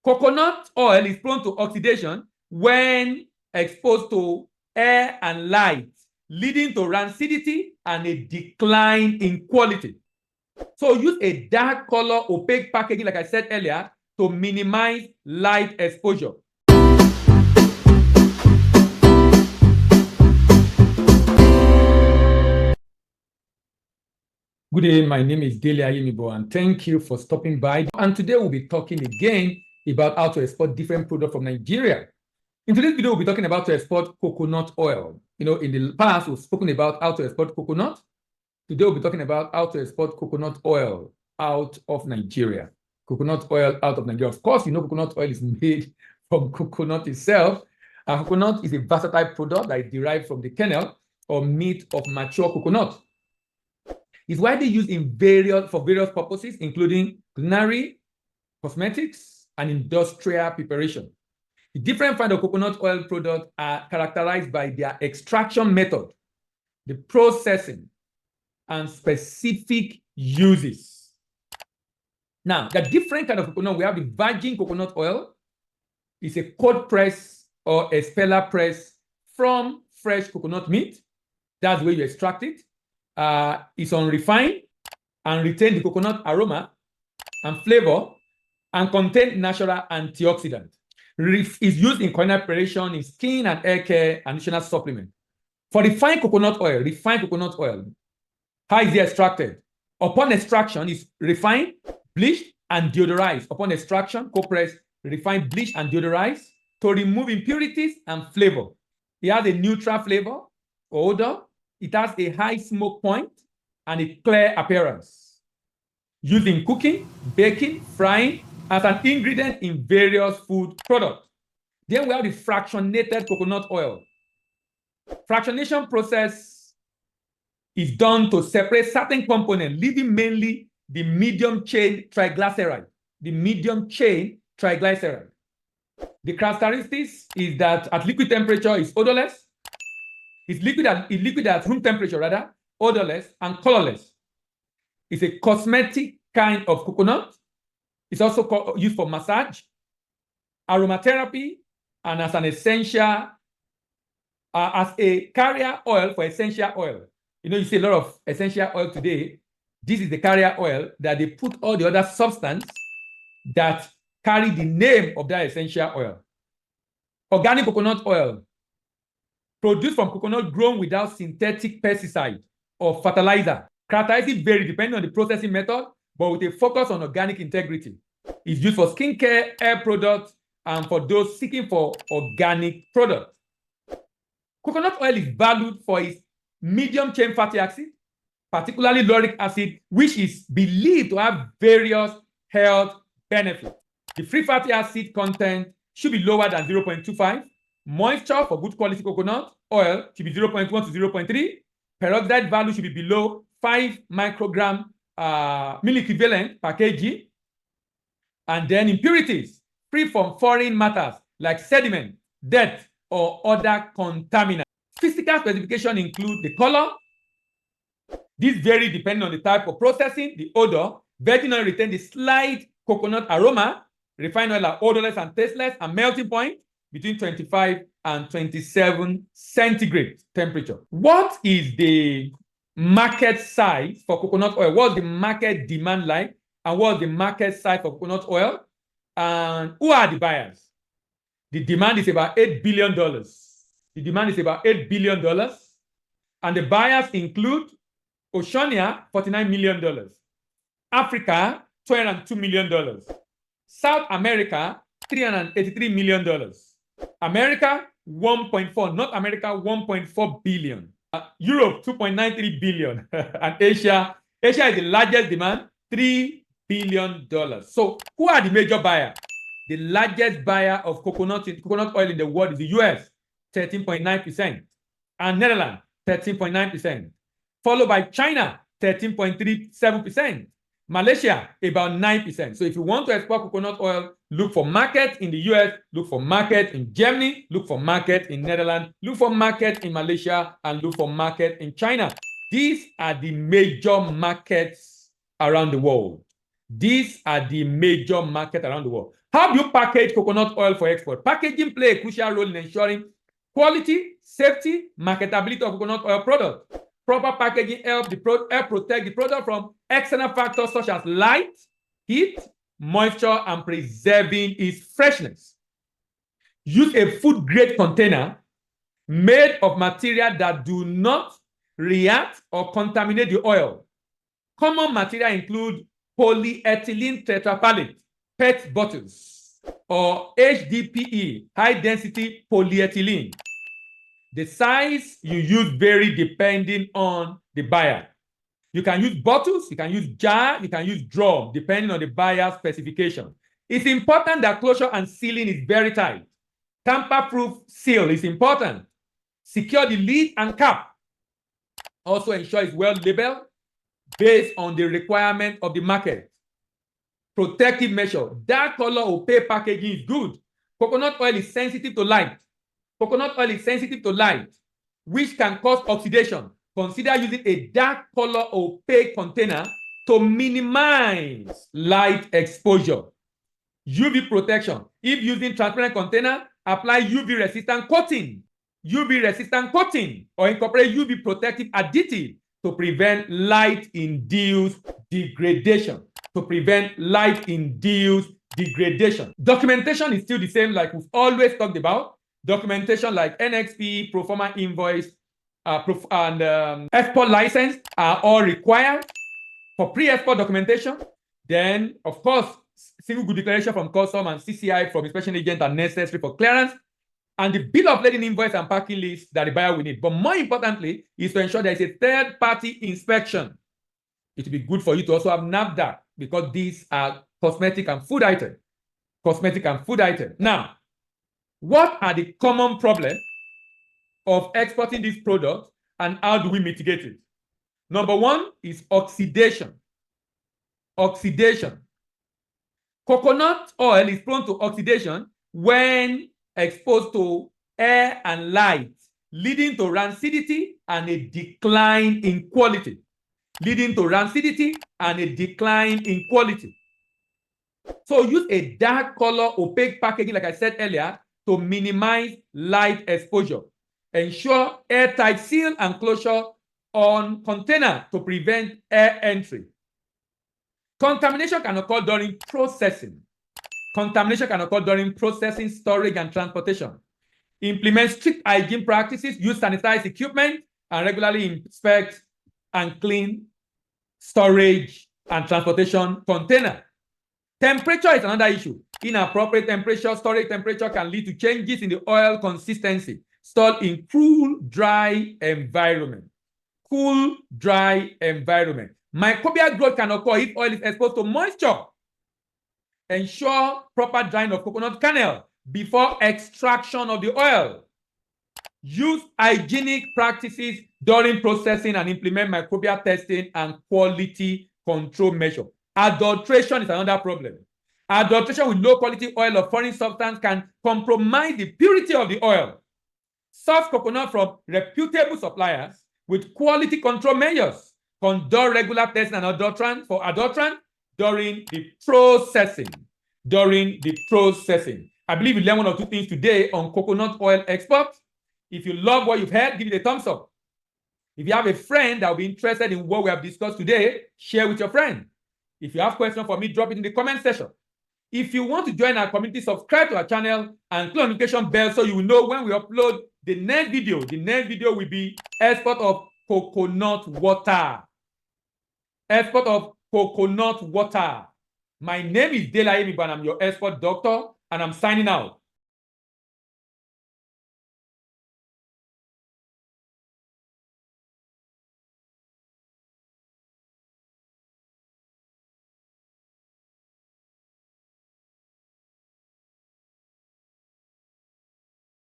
Coconut oil is prone to oxidation when exposed to air and light, leading to rancidity and a decline in quality. So use a dark color opaque packaging, like I said earlier, to minimize light exposure. Good day, my name is Dele Ayimibo, and thank you for stopping by. And today we'll be talking again about how to export different products from Nigeria. In today's video, we'll be talking about to export coconut oil. In the past, we've spoken about how to export coconut. Today, we'll be talking about how to export coconut oil out of Nigeria. Coconut oil out of Nigeria. Of course, coconut oil is made from coconut itself. Coconut is a versatile product that is derived from the kernel or meat of mature coconut. It's widely used for various purposes, including culinary, cosmetics, and industrial preparation. The different kinds of coconut oil products are characterized by their extraction method, the processing, and specific uses. Now, the different kind of coconut, we have the virgin coconut oil. It's a cold press or expeller press from fresh coconut meat. That's where you extract it. It's unrefined and retain the coconut aroma and flavor and contain natural antioxidant. Is used in culinary preparation, in skin and hair care, and nutritional supplement. For refined coconut oil, how is it extracted? Upon extraction, it's refined, bleached, and deodorized. Upon extraction, cold press, refined, bleached, and deodorized to remove impurities and flavor. It has a neutral flavor, odor. It has a high smoke point and a clear appearance. Used in cooking, baking, frying, as an ingredient in various food products. Then we have the fractionated coconut oil. Fractionation process is done to separate certain components, leaving mainly the medium chain triglyceride. The characteristics is that at liquid temperature is odorless. It's liquid at room temperature, odorless and colorless. It's a cosmetic kind of coconut. It's also used for massage, aromatherapy, and as an essential, as a carrier oil for essential oil. You see a lot of essential oil today. This is the carrier oil that they put all the other substances that carry the name of that essential oil. Organic coconut oil, produced from coconut grown without synthetic pesticide or fertilizer. Characteristics vary depending on the processing method, but with a focus on organic integrity. It's used for skincare, hair products, and for those seeking for organic products. Coconut oil is valued for its medium chain fatty acid, particularly lauric acid, which is believed to have various health benefits. The free fatty acid content should be lower than 0.25. Moisture for good quality coconut oil should be 0.1 to 0.3. Peroxide value should be below 5 microgram milliequivalent per kg. And then impurities, free from foreign matters like sediment, dirt, or other contaminants. Physical specifications include the color. These vary depending on the type of processing, the odor. Virgin oil retains the slight coconut aroma. Refined oil are odorless and tasteless, and melting point between 25 and 27 centigrade temperature. What is the market size for coconut oil? What's the market demand like? And what's the market size for coconut oil? And who are the buyers? The demand is about $8 billion. And the buyers include Oceania, $49 million. Africa, $202 million. South America, $383 million. America, 1.4. North America, 1.4 billion. Europe, 2.93 billion. And Asia is the largest demand, $3 billion. So who are the major buyers? The largest buyer of coconut oil in the world is the US, 13.9%, and Netherlands, 13.9%, followed by China, 13.37%, Malaysia, about 9%. So if you want to export coconut oil, look for market in the US, look for market in Germany, look for market in Netherlands, look for market in Malaysia, and look for market in China. These are the major markets around the world. These are the major markets around the world. How do you package coconut oil for export? Packaging plays a crucial role in ensuring quality, safety, marketability of coconut oil products. Proper packaging help protect the product from external factors such as light, heat, moisture, and preserving its freshness. Use a food-grade container made of material that do not react or contaminate the oil. Common material include polyethylene tetrapallate, PET bottles, or HDPE, high-density polyethylene. The size you use vary depending on the buyer. You can use bottles, you can use jar, you can use drum, depending on the buyer's specification. It's important that closure and sealing is very tight. Tamper-proof seal is important. Secure the lid and cap. Also ensure it's well labeled based on the requirement of the market. Protective measure. Dark color opaque packaging is good. Coconut oil is sensitive to light. Coconut oil is sensitive to light, which can cause oxidation. Consider using a dark color opaque container to minimize light exposure. UV protection. If using transparent container, apply UV resistant coating. UV resistant coating or incorporate UV protective additive to prevent light-induced degradation. Documentation is still the same like we've always talked about. Documentation like NXP, Proforma invoice, and export license are all required for pre-export documentation. Then, of course, single good declaration from custom and CCI from inspection agent are necessary for clearance. And the bill of lading invoice and packing list that the buyer will need. But more importantly, is to ensure there is a third-party inspection. It will be good for you to also have NAFDAC because these are cosmetic and food items. Now, what are the common problems of exporting these products and how do we mitigate it? Number one is oxidation. Coconut oil is prone to oxidation when exposed to air and light, leading to rancidity and a decline in quality. So use a dark color opaque packaging, like I said earlier, to minimize light exposure. Ensure airtight seal and closure on container to prevent air entry. Contamination can occur during processing. Storage, and transportation. Implement strict hygiene practices, use sanitized equipment, and regularly inspect and clean storage and transportation container. Temperature is another issue. Inappropriate temperature, storage temperature can lead to changes in the oil consistency. Stored in cool, dry environment. Microbial growth can occur if oil is exposed to moisture. Ensure proper drying of coconut kernel before extraction of the oil. Use hygienic practices during processing and implement microbial testing and quality control measures. Adulteration is another problem. Adulteration with low quality oil or foreign substance can compromise the purity of the oil. Source coconut from reputable suppliers with quality control measures. Conduct regular testing and adulterant during the processing. I believe you learned one or two things today on coconut oil export. If you love what you've heard, give it a thumbs up. If you have a friend that will be interested in what we have discussed today, share with your friend. If you have questions for me, drop it in the comment section. If you want to join our community, subscribe to our channel and click on the notification bell so you will know when we upload the next video. The next video will be export of coconut water. My name is Dele Ayemibo and I'm your export doctor and I'm signing out.